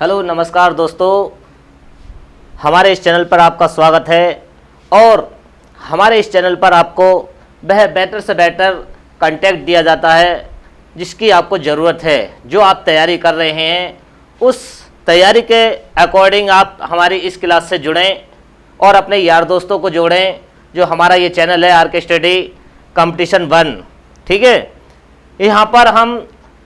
Hello नमस्कार दोस्तों, हमारे इस चैनल पर आपका स्वागत है। और हमारे इस चैनल पर आपको वह बेटर से बेटर कंटेंट दिया जाता है जिसकी आपको ज़रूरत है। जो आप तैयारी कर रहे हैं उस तैयारी के अकॉर्डिंग आप हमारी इस क्लास से जुड़ें और अपने यार दोस्तों को जोड़ें। जो हमारा ये चैनल है आरके स्टडी कंपटीशन 1, ठीक है। यहाँ पर हम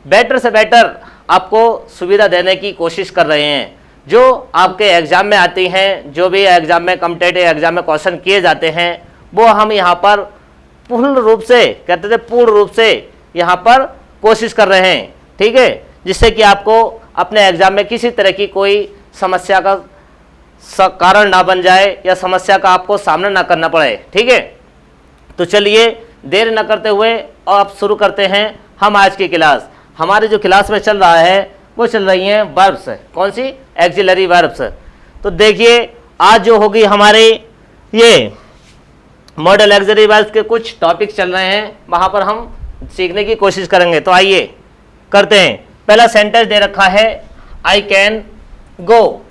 बेटर से बेटर आपको सुविधा देने की कोशिश कर रहे हैं। जो आपके एग्ज़ाम में आती हैं, जो भी एग्ज़ाम में कॉम्पिटिटिव एग्ज़ाम में क्वेश्चन किए जाते हैं, वो हम यहाँ पर पूर्ण रूप से कहते थे पूर्ण रूप से यहाँ पर कोशिश कर रहे हैं, ठीक है। जिससे कि आपको अपने एग्ज़ाम में किसी तरह की कोई समस्या का कारण ना बन जाए या समस्या का आपको सामना ना करना पड़े, ठीक है। तो चलिए देर न करते हुए आप शुरू करते हैं हम आज की क्लास। हमारे जो क्लास में चल रहा है वो चल रही हैं वर्ब्स। कौन सी? Axillary verbs. तो देखिए आज जो होगी हमारे ये मॉडल एक्सिलरी वर्ब्स के कुछ टॉपिक चल रहे हैं, वहाँ पर हम सीखने की कोशिश करेंगे। तो आइए करते हैं। पहला सेंटेंस दे रखा है आई कैन गो।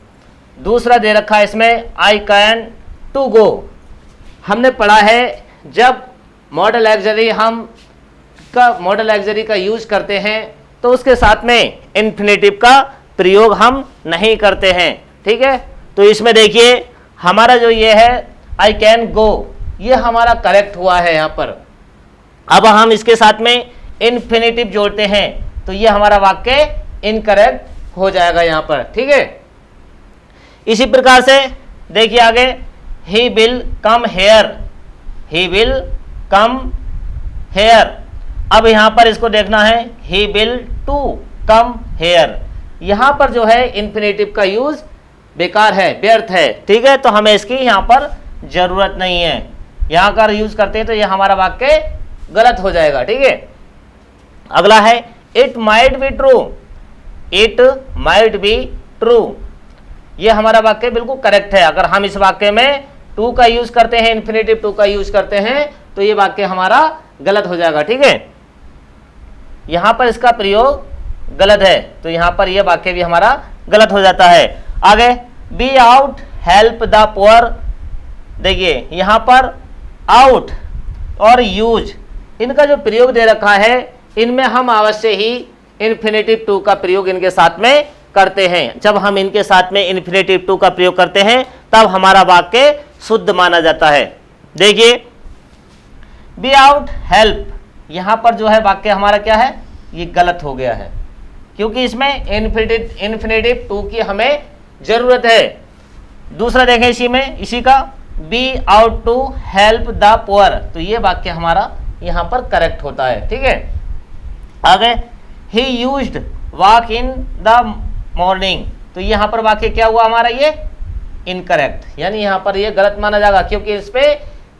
दूसरा दे रखा है इसमें आई कैन टू गो। हमने पढ़ा है जब मॉडल एक्सिलरी का यूज करते हैं तो उसके साथ में इन्फिनेटिव का प्रयोग हम नहीं करते हैं, ठीक है। तो इसमें देखिए हमारा जो ये है आई कैन गो, ये हमारा करेक्ट हुआ है यहाँ पर। अब हम इसके साथ में इन्फिनेटिव जोड़ते हैं तो ये हमारा वाक्य इनकरेक्ट हो जाएगा यहाँ पर, ठीक है। इसी प्रकार से देखिए आगे he will come here, he will come here. अब यहाँ पर इसको देखना है he will to come here. यहाँ पर जो है इन्फिनेटिव का यूज बेकार है, व्यर्थ है, ठीक है। तो हमें इसकी यहाँ पर जरूरत नहीं है। यहाँ का यूज करते हैं तो ये हमारा वाक्य गलत हो जाएगा, ठीक है। अगला है it might be true, it might be true. ये हमारा वाक्य बिल्कुल करेक्ट है। अगर हम इस वाक्य में टू का यूज करते हैं, इन्फिनेटिव टू का यूज करते हैं, तो ये वाक्य हमारा गलत हो जाएगा, ठीक है। यहां पर इसका प्रयोग गलत है तो यहां पर यह वाक्य भी हमारा गलत हो जाता है। आगे be out help the poor. देखिए यहां पर आउट और यूज, इनका जो प्रयोग दे रखा है इनमें हम अवश्य ही इन्फिनेटिव टू का प्रयोग इनके साथ में करते हैं। जब हम इनके साथ में इन्फिनेटिव टू का प्रयोग करते हैं तब हमारा वाक्य शुद्ध माना जाता है। देखिए बी आउट हेल्प, यहां पर जो है वाक्य हमारा क्या है, ये गलत हो गया है क्योंकि इसमें इन्फिनेटिव टू की हमें जरूरत है। दूसरा देखें इसी का B ought to help the poor, तो ये वाक्य हमारा यहां पर करेक्ट होता है, ठीक है। आगे ही used walk in the morning, तो यहां पर वाक्य क्या हुआ हमारा, ये इनकरेक्ट, यानी यहां पर ये गलत माना जाएगा क्योंकि इस पे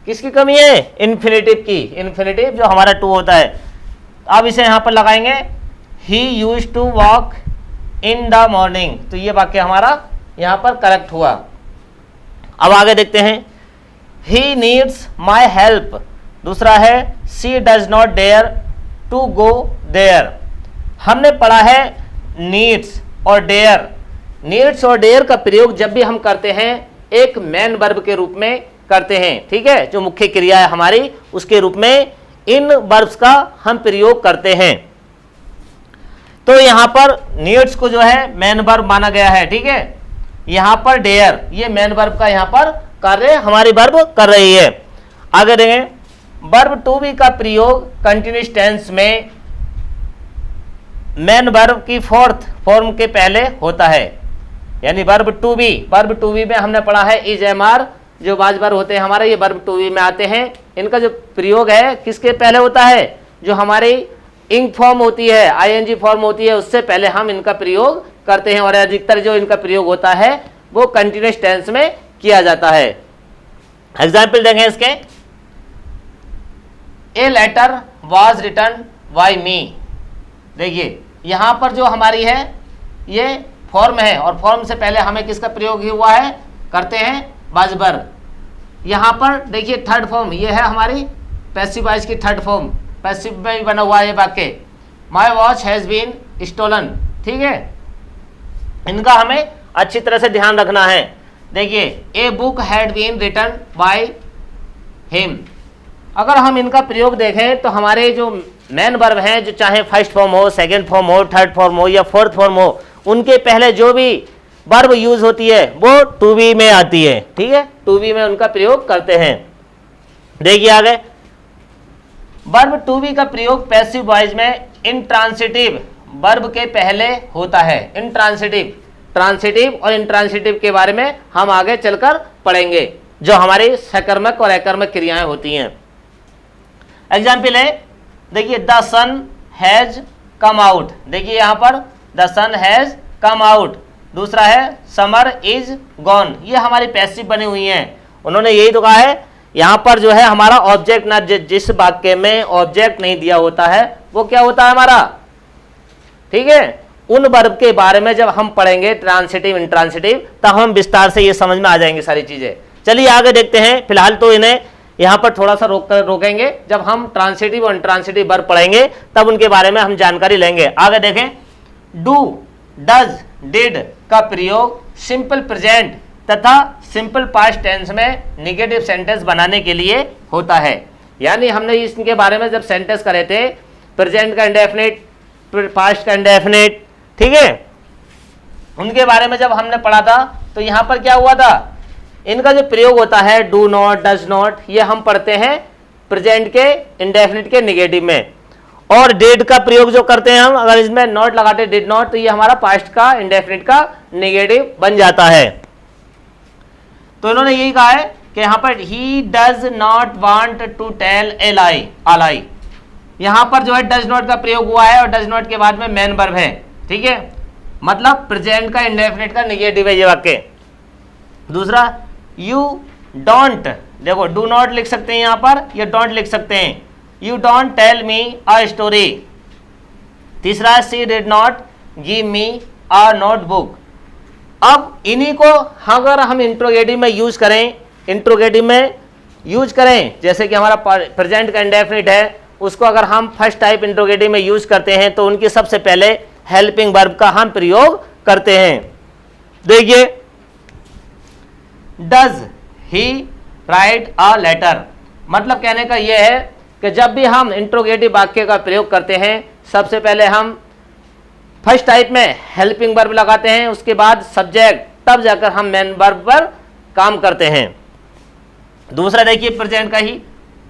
किसकी कमी है, इन्फिनेटिव की। इन्फिनेटिव जो हमारा टू होता है। अब इसे यहां पर लगाएंगे he used to walk in the morning, तो ये वाक्य हमारा यहां पर करेक्ट हुआ। अब आगे देखते हैं ही नीड्स माई हेल्प। दूसरा है she does not dare to go there. हमने पढ़ा है नीड्स और डेयर। नीड्स और डेयर का प्रयोग जब भी हम करते हैं एक मेन वर्ब के रूप में करते हैं, ठीक है। जो मुख्य क्रिया है हमारी उसके रूप में इन वर्ब्स का हम प्रयोग करते हैं। तो यहां पर नीड्स को जो है मेन वर्ब माना गया है, ठीक है। यहां पर डेयर ये मेन वर्ब का यहां पर कार्य हमारी वर्ब कर रही है। आगे देखें वर्ब टू बी का प्रयोग कंटिन्यूअस टेंस में मेन वर्ब की फोर्थ फॉर्म के पहले होता है, यानी वर्ब टू बी में हमने पढ़ा है इज एम आर, जो बाज वर्ब होते हैं हमारे ये वर्ब टू बी में आते हैं। इनका जो प्रयोग है किसके पहले होता है, जो हमारी इंग फॉर्म होती है, आईएनजी फॉर्म होती है, उससे पहले हम इनका प्रयोग करते हैं। और अधिकतर जो इनका प्रयोग होता है वो कंटिन्यूअस टेंस में किया जाता है। एग्जाम्पल देंगे इसके, a letter was return by me. देखिए यहां पर जो हमारी है ये फॉर्म है और फॉर्म से पहले हमें किसका प्रयोग ही हुआ है, करते हैं बाजबर। यहां पर देखिए थर्ड फॉर्म ये है हमारी पैसिव वॉइस की थर्ड फॉर्म, पैसिव में बना हुआ है वाक्य my watch has been stolen, ठीक है। इनका हमें अच्छी तरह से ध्यान रखना है। देखिए, a book had been written by him, अगर हम इनका प्रयोग देखें तो हमारे जो मेन वर्ब हैं, जो चाहे फर्स्ट फॉर्म हो, सेकंड फॉर्म हो, थर्ड फॉर्म हो या फोर्थ फॉर्म हो, उनके पहले जो भी वर्ब यूज होती है वो टू बी में आती है। ठीक है, टू बी में उनका प्रयोग करते हैं। देखिए आगे, वर्ब टू बी का प्रयोग पैसिव वॉइस में इंट्रांसिटिव वर्ब के पहले होता है। इंट्रांसिटिव, ट्रांसिटिव और इंट्रांसिटिव के बारे में हम आगे चलकर पढ़ेंगे, जो हमारी सकर्मक और अकर्मक क्रियाएं होती हैं। एग्जाम्पल है, देखिए, the sun has come out. देखिए यहां पर the sun has come out. दूसरा है समर इज गॉन, ये हमारी पैसिव बनी हुई हैं। उन्होंने यही तो कहा है, यहां पर जो है हमारा ऑब्जेक्ट ना, जिस वाक्य में ऑब्जेक्ट नहीं दिया होता है वो क्या होता है हमारा। ठीक है, उन वर्ब के बारे में जब हम पढ़ेंगे ट्रांसिटिव इंट्रांसिटिव, तब हम विस्तार से ये समझ में आ जाएंगे सारी चीजें। चलिए आगे देखते हैं। फिलहाल तो इन्हें यहां पर थोड़ा सा रोकेंगे, जब हम ट्रांसिटिव और इंट्रांसिटिव वर्ब पढ़ेंगे तब उनके बारे में हम जानकारी लेंगे। आगे देखें, डू, डज, डिड का प्रयोग सिंपल प्रेजेंट तथा सिंपल पास्ट टेंस में नेगेटिव सेंटेंस बनाने के लिए होता है। यानी हमने इसके बारे में जब सेंटेंस करे थे, प्रेजेंट का इंडेफिनिट, पास्ट का इंडेफिनिट, ठीक है, उनके बारे में जब हमने पढ़ा था तो यहां पर क्या हुआ था, इनका जो प्रयोग होता है डू नॉट, डज नॉट, ये हम पढ़ते हैं प्रेजेंट के इंडेफिनिट के नेगेटिव में। और डिड का प्रयोग जो करते हैं हम, अगर इसमें नॉट लगाते डिड नॉट, तो ये हमारा पास्ट का इंडेफिनिट का नेगेटिव बन जाता है। तो इन्होंने यही कहा है कि यहां पर he does not want to tell a lie, यहां पर जो है डज नॉट का प्रयोग हुआ है और डज नॉट के बाद में मेन वर्ब है। ठीक है, मतलब प्रेजेंट का इंडेफिनिट का नेगेटिव है ये वाक्य। दूसरा, यू डोंट, देखो डू नॉट लिख सकते हैं यहां पर, ये डोंट लिख सकते हैं, you don't tell me a story. तीसरा, she did not give me a notebook. अब इन्हीं को अगर हम इंट्रोगेटिव में यूज करें, जैसे कि हमारा प्रेजेंट का इंडेफिनिट है, उसको अगर हम फर्स्ट टाइप इंट्रोगेटिव में यूज करते हैं तो उनकी सबसे पहले हेल्पिंग वर्ब का हम प्रयोग करते हैं। देखिए, does he write a letter, मतलब कहने का यह है कि जब भी हम इंट्रोगेटिव वाक्य का प्रयोग करते हैं, सबसे पहले हम फर्स्ट टाइप में हेल्पिंग वर्ब लगाते हैं, उसके बाद सब्जेक्ट, तब जाकर हम मेन वर्ब पर काम करते हैं। दूसरा देखिए प्रेजेंट का ही,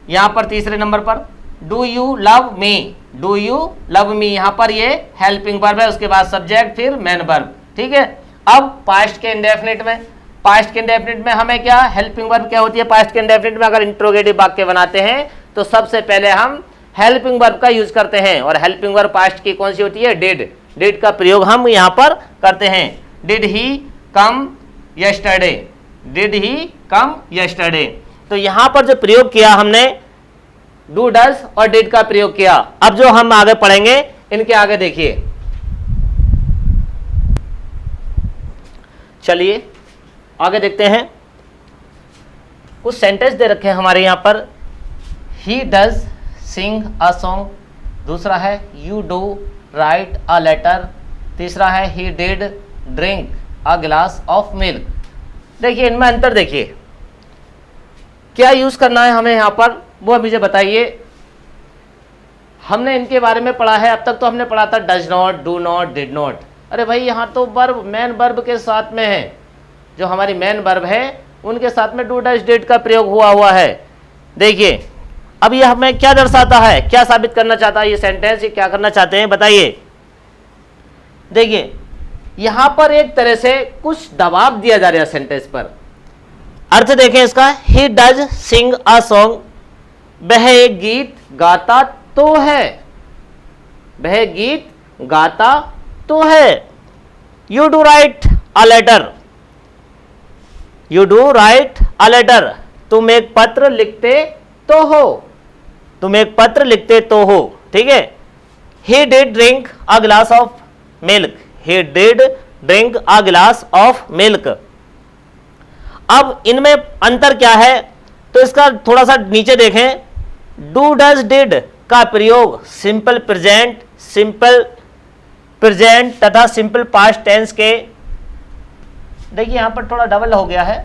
यहां पर तीसरे नंबर पर do you love me, do you love me, यहां पर ये हेल्पिंग वर्ब है, उसके बाद सब्जेक्ट, फिर मेन वर्ब। ठीक है, अब पास्ट के इंडेफिनिट में, हमें क्या हेल्पिंग वर्ब क्या होती है पास्ट के इंडेफिनिट में, अगर इंट्रोगेटिव वाक्य बनाते हैं तो सबसे पहले हम हेल्पिंग वर्ब का यूज करते हैं। और हेल्पिंग वर्ब पास्ट की कौन सी होती है, डिड का प्रयोग हम यहां पर करते हैं। Did he come yesterday, did he come yesterday. तो यहां पर जो प्रयोग किया हमने डू, डज और डिड का प्रयोग किया। अब जो हम आगे पढ़ेंगे, इनके आगे देखिए, चलिए आगे देखते हैं। कुछ सेंटेंस दे रखे हैं हमारे यहां पर, he does Singh a song, दूसरा है you do write a letter, तीसरा है he did drink a glass of milk. देखिए इनमें अंतर देखिए, क्या यूज करना है हमें यहां पर, वो मुझे बताइए। हमने इनके बारे में पढ़ा है, अब तक तो हमने पढ़ा था does not, do not, did not. अरे भाई यहां तो वर्ब मेन वर्ब के साथ में है, जो हमारी मेन वर्ब है उनके साथ में डू, डज, डिड का प्रयोग हुआ है। देखिए अब ये हमें क्या दर्शाता है, क्या साबित करना चाहता है ये सेंटेंस, ये क्या करना चाहते हैं बताइए। देखिए यहां पर एक तरह से कुछ दबाव दिया जा रहा है सेंटेंस पर। अर्थ देखें इसका, he does Singh a song, वह एक गीत गाता तो है, वह गीत गाता तो है। You do write a letter, you do write a letter, तुम एक पत्र लिखते तो हो, तुम एक पत्र लिखते तो हो। ठीक है, he did drink a glass of milk, he did drink a glass of milk। अब इनमें अंतर क्या है, तो इसका थोड़ा सा नीचे देखें। डू, डज, डिड का प्रयोग सिंपल प्रेजेंट तथा सिंपल पास्ट टेंस के देखिए यहाँ पर थोड़ा डबल हो गया है,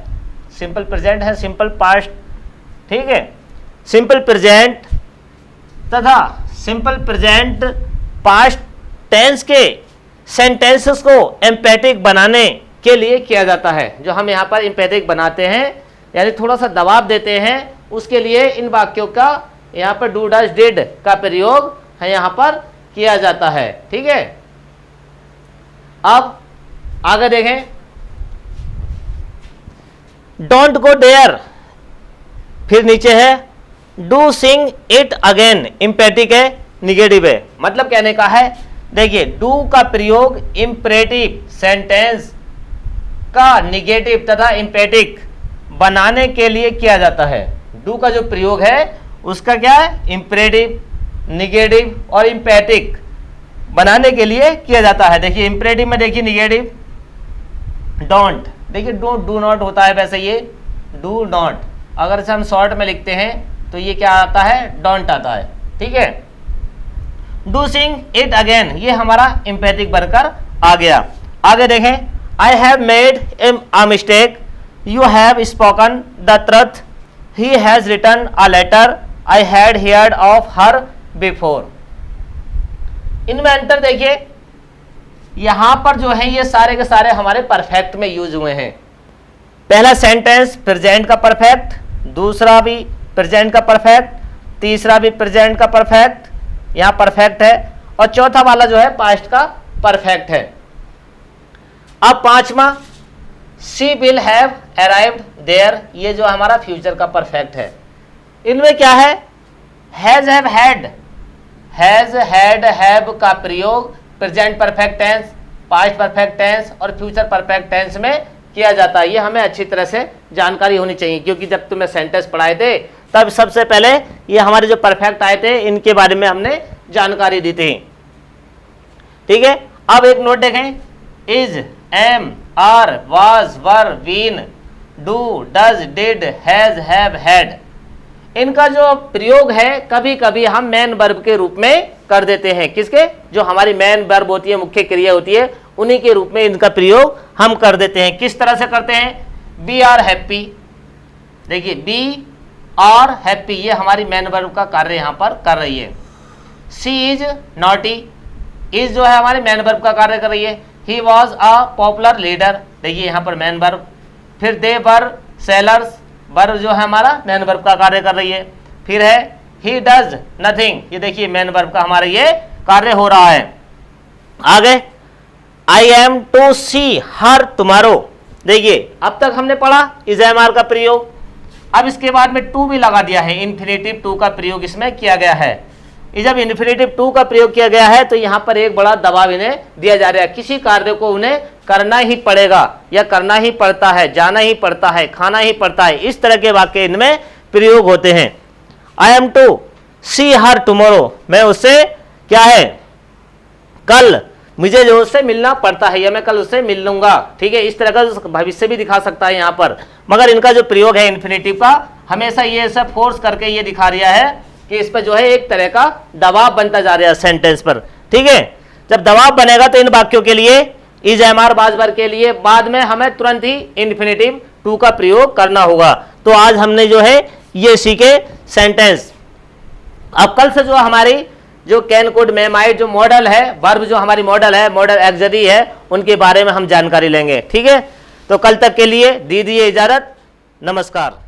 सिंपल प्रेजेंट है, सिंपल पास्ट, ठीक है। सिंपल प्रेजेंट तथा सिंपल प्रेजेंट पास्ट टेंस के सेंटेंसेस को एम्पैथिक बनाने के लिए किया जाता है। जो हम यहाँ पर एम्पैथिक बनाते हैं यानी थोड़ा सा दबाव देते हैं, उसके लिए इन वाक्यों का यहाँ पर डू डज डिड का प्रयोग है यहाँ पर किया जाता है, ठीक है। अब आगे देखें, डोंट गो देयर, फिर नीचे है डू सिंग इट अगेन, इम्पेटिक है, निगेटिव है। मतलब कहने का है, देखिए डू का प्रयोग इम्पेरेटिव सेंटेंस का निगेटिव तथा इम्पेटिक बनाने के लिए किया जाता है। डू का जो प्रयोग है उसका क्या है, इम्पेरेटिव, निगेटिव और इम्पेटिक बनाने के लिए किया जाता है। देखिए इम्पेरेटिव में देखिए निगेटिव डोंट, देखिए डू नॉट होता है, वैसे ये डू नॉट, अगर इसे हम शॉर्ट में लिखते हैं तो ये क्या आता है, डोंट आता है, ठीक है। डू सिंग इट अगेन, ये हमारा इम्पेटिक बनकर आ गया। आगे देखें, I have made a mistake, you have spoken the truth, he has written a letter, I had heard of her before. इनमें अंतर देखिए, यहां पर जो है ये सारे के सारे हमारे परफेक्ट में यूज हुए हैं। पहला सेंटेंस प्रेजेंट का परफेक्ट, दूसरा भी प्रेजेंट का परफेक्ट, तीसरा भी प्रेजेंट का परफेक्ट, यहां परफेक्ट है, और चौथा वाला जो है पास्ट का परफेक्ट है। अब पांचवा, she will have arrived there, ये जो हमारा फ्यूचर का परफेक्ट है। इनमें क्या है, has have had, has had have का प्रयोग present perfect tense, past perfect tense और फ्यूचर परफेक्ट टेंस में किया जाता है। ये हमें अच्छी तरह से जानकारी होनी चाहिए, क्योंकि जब तुम्हें सेंटेंस पढ़ाए थे तब सबसे पहले ये हमारे जो परफेक्ट आए थे इनके बारे में हमने जानकारी दी थी, ठीक है। अब एक नोट देखें, is, am, are, was, were, been, do, does, did, has, have, had, इनका जो प्रयोग है कभी कभी हम मेन वर्ब के रूप में कर देते हैं। किसके, जो हमारी मेन वर्ब होती है, मुख्य क्रिया होती है, उन्हीं के रूप में इनका प्रयोग हम कर देते हैं। किस तरह से करते हैं, बी आर हैप्पी, देखिए बी आर हैप्पी, ये हमारी मेन वर्ब का कार्य यहां पर कर रही है। सी इज नॉटी, इज जो है हमारे मेन वर्ब का कार्य कर रही है। He was a popular leader, देखिए यहाँ पर मेन वर्ब। फिर दे वर सेलर्स, वर्ब जो है हमारा मेन वर्ब का कार्य कर रही है। फिर है ही डज नथिंग, ये देखिए मेन वर्ब का हमारा ये कार्य हो रहा है। आगे, I am to see her tomorrow, देखिए अब तक हमने पढ़ा इज एम आर का प्रयोग, अब इसके बाद में टू भी लगा दिया है, इन्फिनेटिव टू का प्रयोग इसमें किया गया है। जब इन्फिनेटिव टू का प्रयोग किया गया है तो यहाँ पर एक बड़ा दबाव इन्हें दिया जा रहा है, किसी कार्य को उन्हें करना ही पड़ेगा या करना ही पड़ता है, जाना ही पड़ता है, खाना ही पड़ता है, इस तरह के वाक्य इनमें प्रयोग होते हैं। I am to see her tomorrow, मैं उससे क्या है, कल मुझे जो उससे मिलना पड़ता है या मैं कल उससे मिल लूंगा, ठीक है। इस तरह का भविष्य भी दिखा सकता है यहाँ पर, मगर इनका जो प्रयोग है इन्फिनेटिव का हमेशा ये सब फोर्स करके ये दिखा रहा है कि इस पर जो है एक तरह का दबाव बनता जा रहा है सेंटेंस पर, ठीक है। जब दबाव बनेगा तो इन वाक्यों के लिए, इज, एम, आर, वाज, वर के लिए बाद में हमें तुरंत ही इन्फिनेटिव टू का प्रयोग करना होगा। तो आज हमने जो है ये सीखे सेंटेंस। अब कल से जो हमारी जो कैन कुड मे माइट जो मॉडल है, वर्ब जो हमारी मॉडल है, मॉडल एक्सरी है, उनके बारे में हम जानकारी लेंगे, ठीक है। तो कल तक के लिए दीजिए इजाजत, नमस्कार।